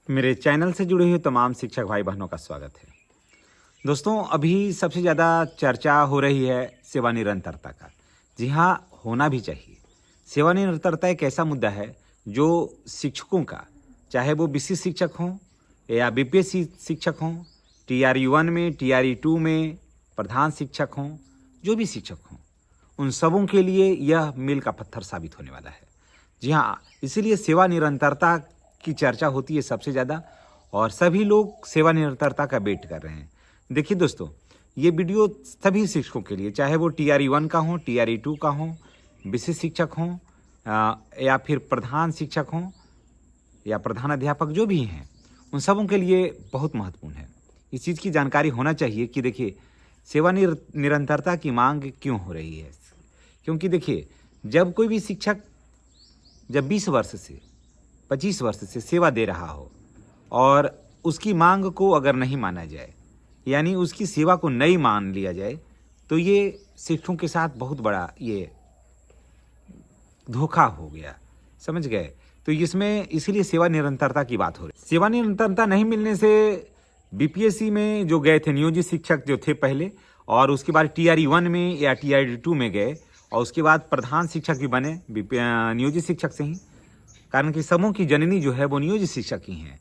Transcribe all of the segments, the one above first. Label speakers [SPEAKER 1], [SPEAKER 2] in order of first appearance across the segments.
[SPEAKER 1] मेरे चैनल से जुड़े हुए तमाम शिक्षक भाई बहनों का स्वागत है। दोस्तों, अभी सबसे ज़्यादा चर्चा हो रही है सेवा निरंतरता का। जी हाँ, होना भी चाहिए। सेवा निरंतरता एक ऐसा मुद्दा है जो शिक्षकों का, चाहे वो विशिष्ट शिक्षक हों या बीपीएससी शिक्षक हों, टीआरई 1 में, टीआरई 2 में प्रधान शिक्षक हों, जो भी शिक्षक हों, उन सबों के लिए यह मील का पत्थर साबित होने वाला है। जी हाँ, इसीलिए सेवा निरंतरता की चर्चा होती है सबसे ज़्यादा, और सभी लोग सेवा निरंतरता का वेट कर रहे हैं। देखिए दोस्तों, ये वीडियो सभी शिक्षकों के लिए, चाहे वो टीआरई 1 का हो, टीआरई 2 का हो, विशिष्ट शिक्षक हों या फिर प्रधान शिक्षक हों या प्रधान अध्यापक जो भी हैं, उन सबों के लिए बहुत महत्वपूर्ण है। इस चीज़ की जानकारी होना चाहिए कि देखिए, सेवा निरंतरता की मांग क्यों हो रही है। क्योंकि देखिए, जब कोई भी शिक्षक जब 20 वर्ष से 25 वर्ष से सेवा दे रहा हो और उसकी मांग को अगर नहीं माना जाए, यानी उसकी सेवा को नहीं मान लिया जाए, तो ये शिक्षकों के साथ बहुत बड़ा ये धोखा हो गया। समझ गए? तो इसमें इसीलिए सेवा निरंतरता की बात हो रही। सेवा निरंतरता नहीं मिलने से बीपीएससी में जो गए थे नियोजित शिक्षक जो थे पहले, और उसके बाद टीआरई 1 में या टीआरई 2 में गए, और उसके बाद प्रधान शिक्षक भी बने नियोजित शिक्षक से ही, कारण कि समूह की जननी जो है वो नियोजित शिक्षक ही हैं।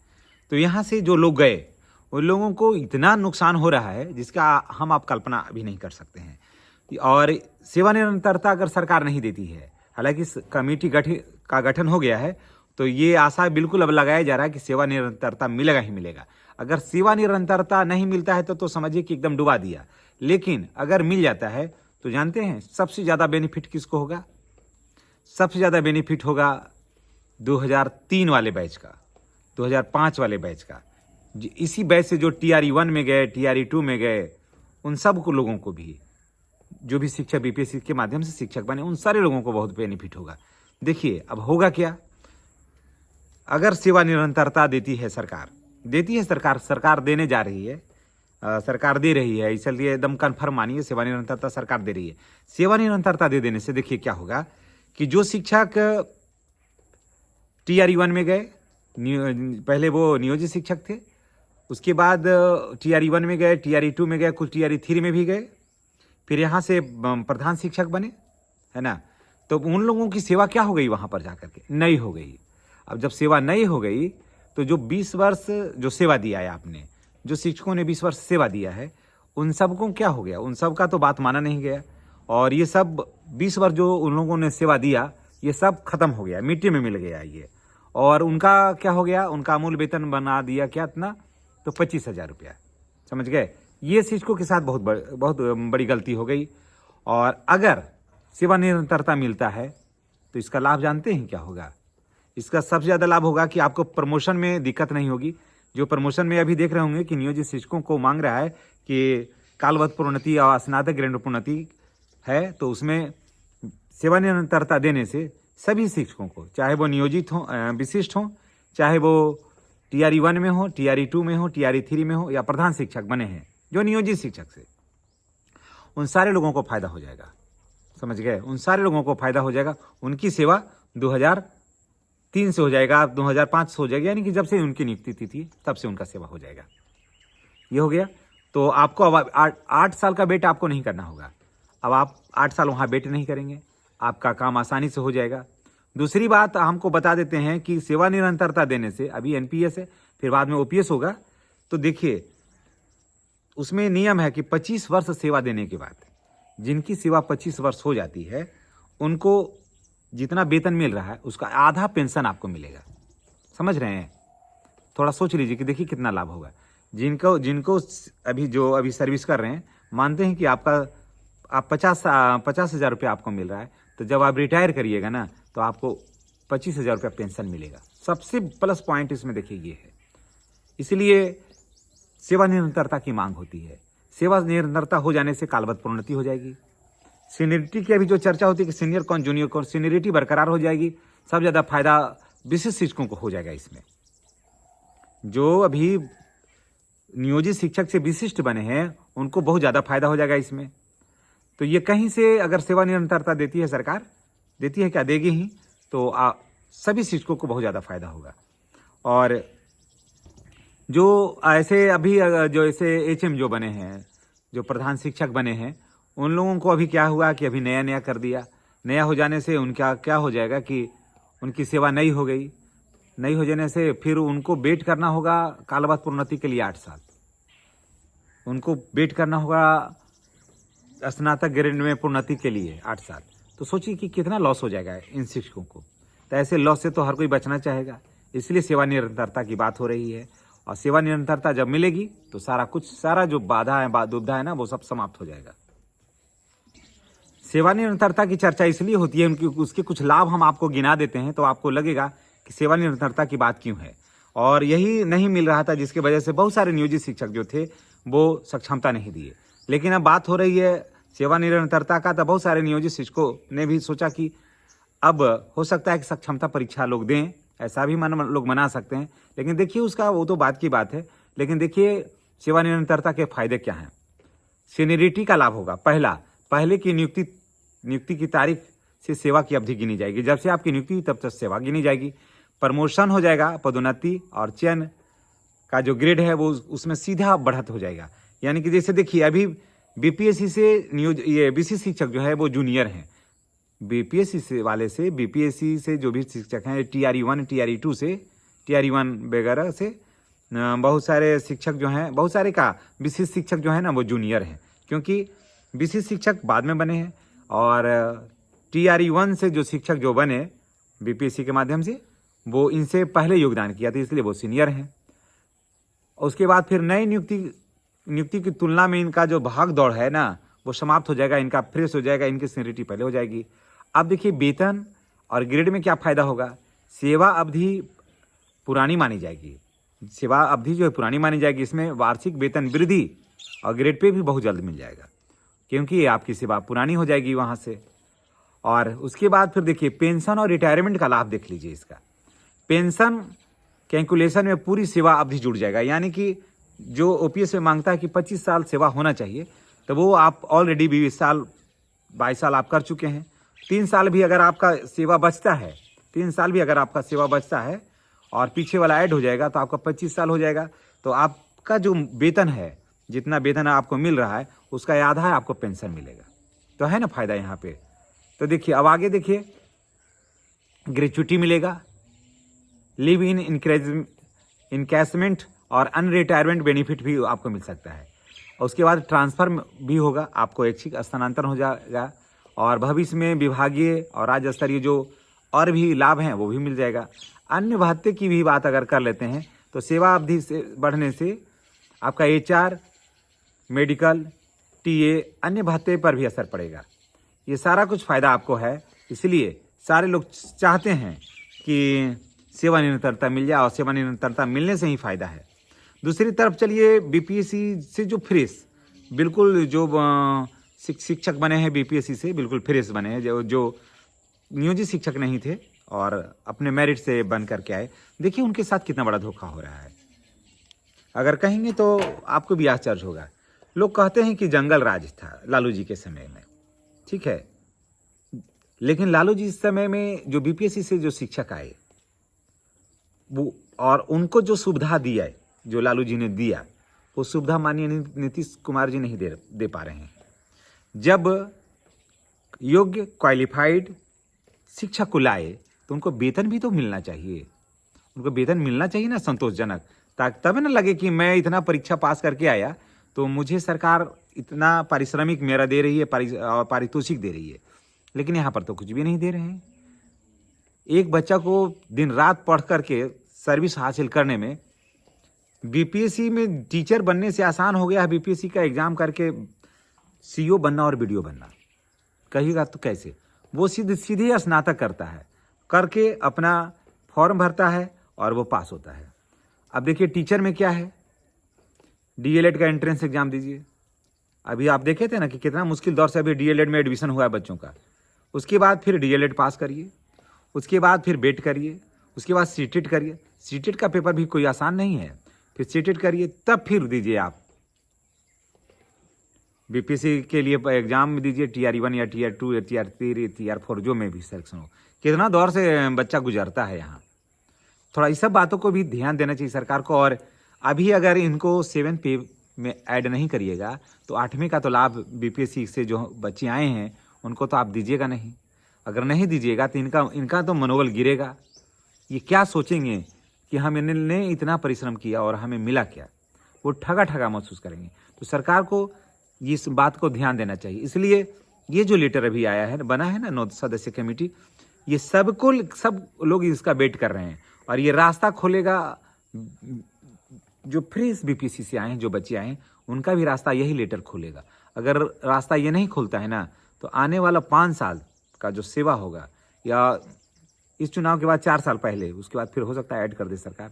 [SPEAKER 1] तो यहाँ से जो लोग गए, उन लोगों को इतना नुकसान हो रहा है जिसका हम आप कल्पना भी नहीं कर सकते हैं। और सेवा निरंतरता अगर सरकार नहीं देती है, हालांकि कमेटी का गठन हो गया है, तो ये आशा बिल्कुल अब लगाया जा रहा है कि सेवा निरंतरता मिलेगा ही मिलेगा। अगर सेवा निरंतरता नहीं मिलता है तो समझिए कि एकदम डुबा दिया। लेकिन अगर मिल जाता है तो जानते हैं सबसे ज़्यादा बेनिफिट किसको होगा? सबसे ज़्यादा बेनिफिट होगा 2003 वाले बैच का, 2005 वाले बैच का। इसी बैच से जो टीआरई 1 में गए, टीआरई 2 में गए, उन सब को लोगों को भी, जो भी शिक्षक बीपीएससी के माध्यम से शिक्षक बने, उन सारे लोगों को बहुत बेनिफिट होगा। देखिए अब होगा क्या, अगर सेवा निरंतरता देती है सरकार, सरकार देने जा रही है, सरकार दे रही है, इसलिए एकदम कन्फर्म मानिए, सेवा निरंतरता सरकार दे रही है। सेवा निरंतरता दे देने से देखिए क्या होगा कि जो शिक्षक टीआरई 1 में गए, पहले वो नियोजित शिक्षक थे, उसके बाद टीआरई 1 में गए, टीआरई 2 में गए, कुछ टीआरई 3 में भी गए, फिर यहाँ से प्रधान शिक्षक बने, है ना। तो उन लोगों की सेवा क्या हो गई वहाँ पर जाकर के? नई हो गई। अब जब सेवा नई हो गई तो जो 20 वर्ष जो सेवा दिया है आपने, जो शिक्षकों ने 20 वर्ष सेवा दिया है, उन सबको क्या हो गया? उन सब का तो बात माना नहीं गया, और ये सब 20 वर्ष जो उन लोगों ने सेवा दिया, ये सब खत्म हो गया, मिट्टी में मिल गया ये। और उनका क्या हो गया? उनका मूल वेतन बना दिया क्या इतना? तो 25,000 रुपया। समझ गए? ये शिक्षकों के साथ बहुत बड़ी गलती हो गई। और अगर सेवा निरंतरता मिलता है तो इसका लाभ जानते हैं क्या होगा? इसका सबसे ज़्यादा लाभ होगा कि आपको प्रमोशन में दिक्कत नहीं होगी। जो प्रमोशन में अभी देख रहे होंगे कि नियोजित शिक्षकों को मांग रहा है कि कालवत प्रोन्नति और स्नातक ग्रेड प्रोन्नति है, तो उसमें सेवा निरंतरता देने से सभी शिक्षकों को, चाहे वो नियोजित हों, विशिष्ट हों, चाहे वो टीआरई 1 में हो, टीआरई 2 में हो, टीआरई 3 में हो, या प्रधान शिक्षक बने हैं जो नियोजित शिक्षक से, उन सारे लोगों को फायदा हो जाएगा। समझ गए? उन सारे लोगों को फायदा हो जाएगा। उनकी सेवा 2003 से हो जाएगा, 2005 से हो जाएगा, यानी कि जब से उनकी नियुक्ति थी तब से उनका सेवा हो जाएगा। ये हो गया। तो आपको अब 8 साल का वेट आपको नहीं करना होगा। अब आप 8 साल वहाँ वेट नहीं करेंगे, आपका काम आसानी से हो जाएगा। दूसरी बात हमको बता देते हैं कि सेवा निरंतरता देने से, अभी एनपीएस है, फिर बाद में ओपीएस होगा, तो देखिए उसमें नियम है कि 25 वर्ष सेवा देने के बाद, जिनकी सेवा 25 वर्ष हो जाती है, उनको जितना वेतन मिल रहा है उसका आधा पेंशन आपको मिलेगा। समझ रहे हैं? थोड़ा सोच लीजिए कि देखिए कितना लाभ होगा। जिनको अभी सर्विस कर रहे हैं, मानते हैं कि आप 50,000 रुपया आपको मिल रहा है, तो जब आप रिटायर करिएगा ना, तो आपको 25,000 रुपया पेंशन मिलेगा। सबसे प्लस पॉइंट इसमें देखिए ये है। इसलिए सेवा निरंतरता की मांग होती है। सेवा निरंतरता हो जाने से कालवत प्रोन्नति हो जाएगी। सीनियरिटी की अभी जो चर्चा होती है कि सीनियर कौन जूनियर कौन, सीनियरिटी बरकरार हो जाएगी। सबसे ज़्यादा फायदा विशिष्ट शिक्षकों को हो जाएगा इसमें। जो अभी नियोजित शिक्षक से विशिष्ट बने हैं, उनको बहुत ज़्यादा फायदा हो जाएगा इसमें। तो ये कहीं से अगर सेवा निरंतरता देती है सरकार, देती है क्या? देगी ही। तो सभी शिक्षकों को बहुत ज़्यादा फायदा होगा। और जो ऐसे अभी जो ऐसे एचएम जो बने हैं, जो प्रधान शिक्षक बने हैं, उन लोगों को अभी क्या हुआ कि अभी नया नया कर दिया। नया हो जाने से उनका क्या हो जाएगा कि उनकी सेवा नई हो गई। नई हो जाने से फिर उनको वेट करना होगा कालावध प्रोन्नति के लिए 8 साल। उनको वेट करना होगा स्नातक ग्रेड में प्रोन्नति के लिए 8 साल। तो सोचिए कि कितना लॉस हो जाएगा इन शिक्षकों को। तो ऐसे लॉस से तो हर कोई बचना चाहेगा, इसलिए सेवा निरंतरता की बात हो रही है। और सेवा निरंतरता जब मिलेगी तो सारा जो बाधा है, दुविधा है ना, वो सब समाप्त हो जाएगा। सेवा निरंतरता की चर्चा इसलिए होती है, उनकी उसके कुछ लाभ हम आपको गिना देते हैं तो आपको लगेगा कि सेवा निरंतरता की बात क्यों है। और यही नहीं मिल रहा था, जिसकी वजह से बहुत सारे नियोजित शिक्षक जो थे वो सक्षमता नहीं दिए। लेकिन अब बात हो रही है सेवा निरंतरता का, तो बहुत सारे नियोजित शिक्षकों ने भी सोचा कि अब हो सकता है कि सक्षमता परीक्षा लोग दें, ऐसा भी लोग मना सकते हैं। लेकिन देखिए उसका वो तो बात की बात है। लेकिन देखिए सेवा निरंतरता के फायदे क्या हैं। सीनियरिटी का लाभ होगा। पहले की नियुक्ति की तारीख से सेवा की अवधि गिनी जाएगी। जब से आपकी नियुक्ति हुई तब तक सेवा गिनी जाएगी। प्रमोशन हो जाएगा, पदोन्नति और चयन का जो ग्रेड है वो उसमें सीधा बढ़त हो जाएगा। यानी कि जैसे देखिए अभी बीपीएससी से ये बीसी शिक्षक जो है वो जूनियर हैं। बीपीएससी से वाले से बीपीएससी से जो भी शिक्षक हैं टीआरई 1 टीआरई 2 से टीआरई 1 वगैरह से बहुत सारे शिक्षक जो हैं, बहुत सारे का बीसी शिक्षक जो है ना वो जूनियर हैं, क्योंकि बीसी शिक्षक बाद में बने हैं। और टीआरई 1 से जो शिक्षक जो बने बीपीएससी के माध्यम से, वो इनसे पहले योगदान किया था, इसलिए वो सीनियर हैं। उसके बाद फिर नई नियुक्ति की तुलना में इनका जो भाग दौड़ है ना वो समाप्त हो जाएगा, इनका फ्रेश हो जाएगा, इनकी सीनियरिटी पहले हो जाएगी। अब देखिए वेतन और ग्रेड में क्या फायदा होगा। सेवा अवधि पुरानी मानी जाएगी। सेवा अवधि जो है पुरानी मानी जाएगी, इसमें वार्षिक वेतन वृद्धि और ग्रेड पे भी बहुत जल्द मिल जाएगा, क्योंकि आपकी सेवा पुरानी हो जाएगी वहाँ से। और उसके बाद फिर देखिए पेंशन और रिटायरमेंट का लाभ देख लीजिए। इसका पेंशन कैलकुलेशन में पूरी सेवा अवधि जुड़ जाएगा। यानी कि जो ओपीएस में मांगता है कि 25 साल सेवा होना चाहिए, तो वो आप ऑलरेडी 20 साल 22 साल आप कर चुके हैं। 3 साल भी अगर आपका सेवा बचता है, 3 साल भी अगर आपका सेवा बचता है और पीछे वाला ऐड हो जाएगा तो आपका 25 साल हो जाएगा। तो आपका जो वेतन है, जितना वेतन आपको मिल रहा है उसका आधा है आपको पेंशन मिलेगा। तो है ना फायदा यहाँ पे। तो देखिए अब आगे देखिए ग्रेच्युटी मिलेगा, लिव इन इनकैशमेंट और अनरिटायरमेंट बेनिफिट भी आपको मिल सकता है। और उसके बाद ट्रांसफर भी होगा, आपको ऐच्छिक स्थानांतरण हो जाएगा। और भविष्य में विभागीय और राज्य स्तरीय जो और भी लाभ हैं वो भी मिल जाएगा। अन्य भत्ते की भी बात अगर कर लेते हैं तो सेवा अवधि से बढ़ने से आपका एचआर, मेडिकल, टीए, अन्य भत्ते पर भी असर पड़ेगा। ये सारा कुछ फायदा आपको है, इसलिए सारे लोग चाहते हैं कि सेवा निरंतरता मिल जाए, और सेवा निरंतरता मिलने से ही फायदा है। दूसरी तरफ चलिए बीपीएससी से जो फ्रेश बिल्कुल जो शिक्षक बने हैं, बीपीएससी से बिल्कुल फ्रेश बने हैं, जो नियोजित शिक्षक नहीं थे और अपने मेरिट से बन करके आए, देखिए उनके साथ कितना बड़ा धोखा हो रहा है। अगर कहेंगे तो आपको भी आश्चर्य होगा। लोग कहते हैं कि जंगल राज था लालू जी के समय में, ठीक है, लेकिन लालू जी इस समय में जो बीपीएससी से जो शिक्षक आए वो और उनको जो सुविधा दिया है, जो लालू जी ने दिया, वो सुविधा माननीय नीतीश कुमार जी नहीं दे पा रहे हैं। जब योग्य क्वालिफाइड शिक्षक को लाए तो उनको वेतन भी तो मिलना चाहिए। उनको वेतन मिलना चाहिए ना संतोषजनक, ताकि तब ना लगे कि मैं इतना परीक्षा पास करके आया तो मुझे सरकार इतना पारिश्रमिक मेरा दे रही है, पारितोषिक दे रही है। लेकिन यहाँ पर तो कुछ भी नहीं दे रहे हैं। एक बच्चा को दिन रात पढ़ करके सर्विस हासिल करने में, बीपीएससी में टीचर बनने से आसान हो गया है बीपीएससी का एग्जाम करके सीईओ बनना और बीडीओ बनना। कहिएगा तो कैसे? वो सीधे स्नातक करता है, करके अपना फॉर्म भरता है और वो पास होता है। अब देखिए टीचर में क्या है, डीएलएड का एंट्रेंस एग्जाम दीजिए। अभी आप देखे थे ना कि कितना मुश्किल दौर से अभी डीएलएड में एडमिशन हुआ है बच्चों का। उसके बाद फिर डीएलएड पास करिए, उसके बाद फिर बेट करिए, उसके बाद सीटेट करिए। सीटेट का पेपर भी कोई आसान नहीं है, फिर सीटेट करिए, तब फिर दीजिए आप बीपीएससी के लिए एग्जाम दीजिए, टीआरई 1 या टीआर 2 या टीआर 3 या टीआर 4 जो में भी सिलेक्शन हो। कितना दौर से बच्चा गुजरता है यहाँ। थोड़ा इस सब बातों को भी ध्यान देना चाहिए सरकार को। और अभी अगर इनको 7 पे में ऐड नहीं करिएगा तो 8वीं का तो लाभ बीपीएससी से जो बच्चे आए हैं उनको तो आप दीजिएगा नहीं। अगर नहीं दीजिएगा तो इनका तो मनोबल गिरेगा। ये क्या सोचेंगे कि हमने इतना परिश्रम किया और हमें मिला क्या, वो ठगा महसूस करेंगे। तो सरकार को इस बात को ध्यान देना चाहिए। इसलिए ये जो लेटर अभी आया है, बना है ना 9 सदस्य कमेटी, ये सब लोग इसका वेट कर रहे हैं और ये रास्ता खोलेगा। जो फ्रेश बीपीएससी से आए हैं, जो बच्चे आए हैं, उनका भी रास्ता यही लेटर खोलेगा। अगर रास्ता ये नहीं खोलता है ना तो आने वाला 5 साल का जो सेवा होगा, या इस चुनाव के बाद 4 साल पहले, उसके बाद फिर हो सकता है ऐड कर दे सरकार,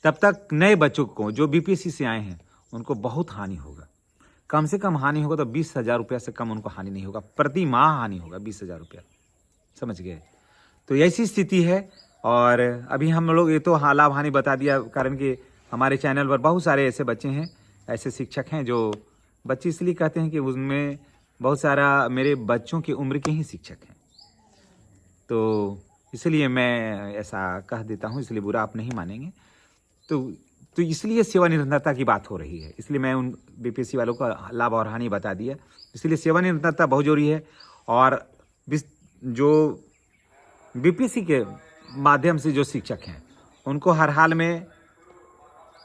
[SPEAKER 1] तब तक नए बच्चों को जो बीपीएससी से आए हैं उनको बहुत हानि होगा। कम से कम हानि होगा तो 20,000 रुपया से कम उनको हानि नहीं होगा, प्रति माह हानि होगा 20,000 रुपया, समझ गए। तो ऐसी स्थिति है। और अभी हम लोग ये तो लाभ हानि बता दिया, कारण कि हमारे चैनल पर बहुत सारे ऐसे बच्चे हैं, ऐसे शिक्षक हैं, जो बच्चे इसलिए कहते हैं कि उनमें बहुत सारा मेरे बच्चों की उम्र के ही शिक्षक हैं, तो इसलिए मैं ऐसा कह देता हूँ, इसलिए बुरा आप नहीं मानेंगे। तो इसलिए सेवा निरंतरता की बात हो रही है, इसलिए मैं उन बीपीएससी वालों का लाभ और हानि बता दिया। इसलिए सेवा निरंतरता बहुत जरूरी है। और जो बीपीएससी के माध्यम से जो शिक्षक हैं उनको हर हाल में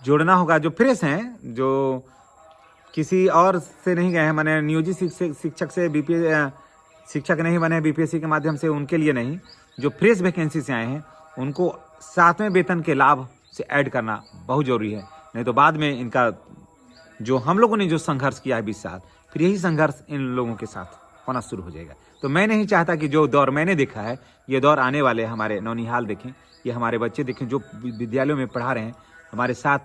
[SPEAKER 1] जोड़ना होगा। जो फ्रेश हैं, जो किसी और से नहीं गए हैं, माने नियोजित शिक्षक से शिक्षक नहीं बने बीपीएससी के माध्यम से, उनके लिए नहीं, जो फ्रेश वैकेंसी से आए हैं उनको 7वें वेतन के लाभ से ऐड करना बहुत जरूरी है। नहीं तो बाद में इनका जो हम लोगों ने जो संघर्ष किया है 20 साल, फिर यही संघर्ष इन लोगों के साथ होना शुरू हो जाएगा। तो मैं नहीं चाहता कि जो दौर मैंने देखा है, ये दौर आने वाले हमारे नौनिहाल देखें, ये हमारे बच्चे देखें जो विद्यालयों में पढ़ा रहे हैं, हमारे साथ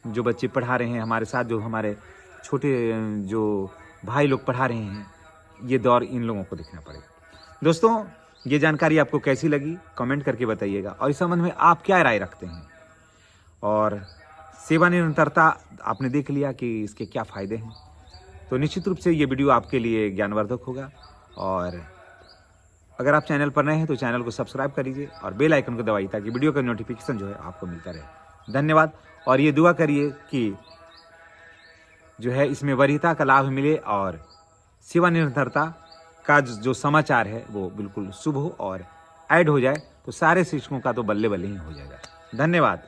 [SPEAKER 1] जो बच्चे पढ़ा रहे हैं, हमारे साथ जो हमारे छोटे जो भाई लोग पढ़ा रहे हैं, ये दौर इन लोगों को देखना पड़ेगा। दोस्तों, ये जानकारी आपको कैसी लगी कमेंट करके बताइएगा, और इस संबंध में आप क्या राय रखते हैं। और सेवा निरंतरता आपने देख लिया कि इसके क्या फ़ायदे हैं, तो निश्चित रूप से ये वीडियो आपके लिए ज्ञानवर्धक होगा। और अगर आप चैनल पर नए हैं तो चैनल को सब्सक्राइब कर लीजिए और बेल आइकन को दबाइए, ताकि वीडियो का नोटिफिकेशन जो है आपको मिलता रहे। धन्यवाद। और ये दुआ करिए कि जो है इसमें वरीयता का लाभ मिले और सेवा निरंतरता का जो समाचार है वो बिल्कुल शुभ हो और ऐड हो जाए, तो सारे शिक्षकों का तो बल्ले बल्ले ही हो जाएगा। धन्यवाद।